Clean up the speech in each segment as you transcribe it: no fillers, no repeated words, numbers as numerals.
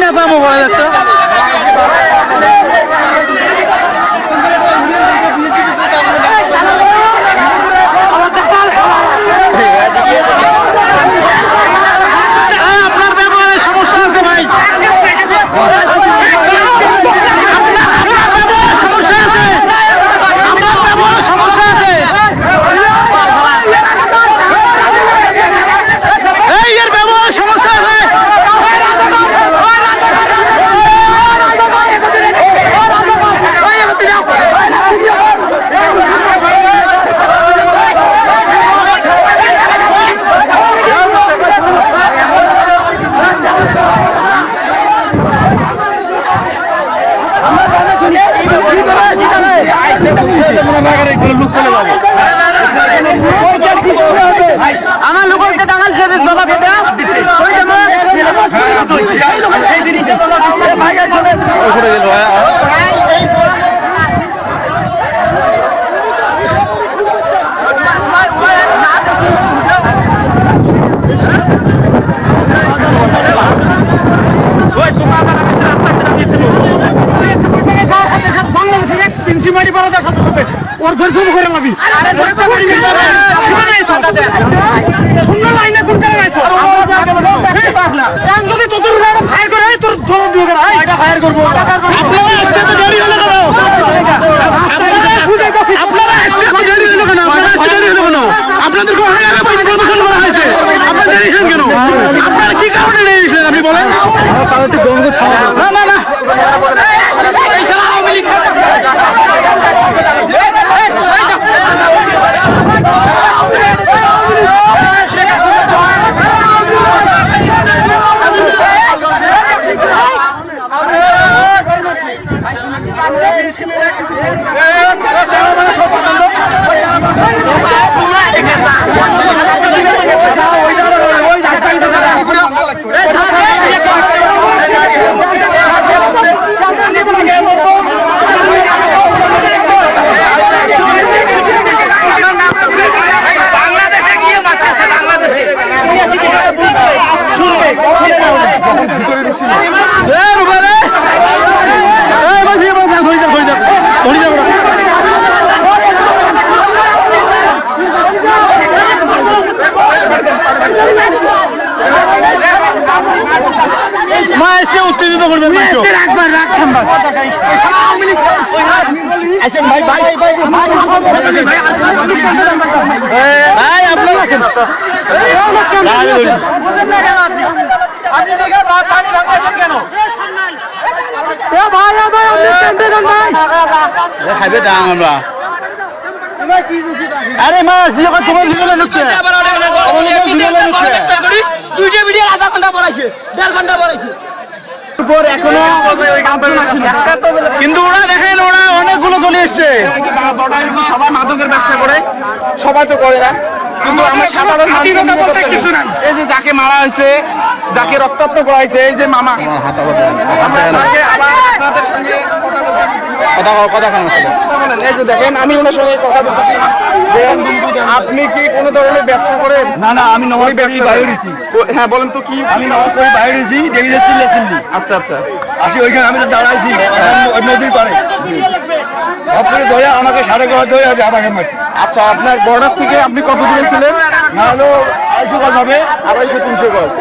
নেতা মোবাইল একটা আমার লোককে দাঙ্গাল ছেড়ে বাবা ওর ধরে শুরু করে লাবি যদি তোদের ফায়ার করে তোর জবাব দিয়ে ফায়ার করবো আপনাদের কেন আপনারা কি কারণে নিয়েছিলেন আপনি বলেন না না না উত্তেজিত করবেন খাইবে দাম আমরা আরে মাছ তোমার দুইটা ভিডিও আধা ঘন্টা পড়াইছে 1.5 ঘন্টা পড়াইছে কিন্তু ওরা দেখেন ওরা অনেকগুলো চলে এসছে সবাই মাদকের ব্যবসা করে সবাই তো করে না কিন্তু আমরা সাধারণ কিছু না এই যে যাকে মারা হয়েছে যাকে রক্তাক্ত করা হয়েছে এই যে মামা এই যে দেখেন আমি ওনার সঙ্গে কথা বলছি আপনি কি কোনো ধরনের ব্যবসা করেন? না না আমি নবাই ব্যবসা বাইরেছি। হ্যাঁ বলেন তো কি? আমি নবাই বাইরেছি দেখি চিল্লি চিল্লি। আচ্ছা আচ্ছা আসি ওইখানে আমি তো দাঁড়াইছি নদীর পারে আপনি ধরে আমাকে 11:30 ধরে আমাকে মারছি। আচ্ছা আপনার বর্ডার থেকে আপনি কত দূরে ছিলেন? না হলো 250 গজ হবে 250-300 গজ।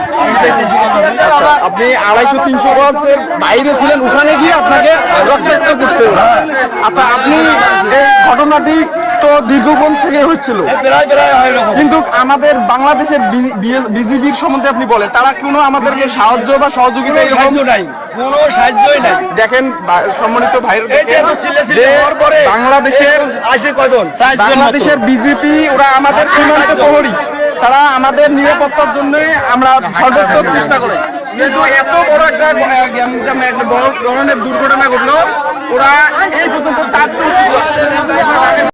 আপনি 250-300 গজের বাইরে ছিলেন ওখানে গিয়ে আপনাকে রক্তাক্ত করছে। আচ্ছা আপনি এই ঘটনাটি তো দীর্ঘক্ষণ থেকে হচ্ছিল কিন্তু আমাদের বাংলাদেশের বিজিবির সম্বন্ধে আপনি বলেন তারা কোনো আমাদেরকে সাহায্য বা সহযোগিতা নাই কোনো সাহায্যই নাই। দেখেন সম্মানিত ভাইয়ের বাংলাদেশের বিজেপি ওরা আমাদের সীমান্ত প্রহরী তারা আমাদের নিরাপত্তার জন্য আমরা সর্বোচ্চ চেষ্টা করি কিন্তু এত বড় একটা বড় ধরনের দুর্ঘটনা ঘটলো ওরা এই পর্যন্ত 4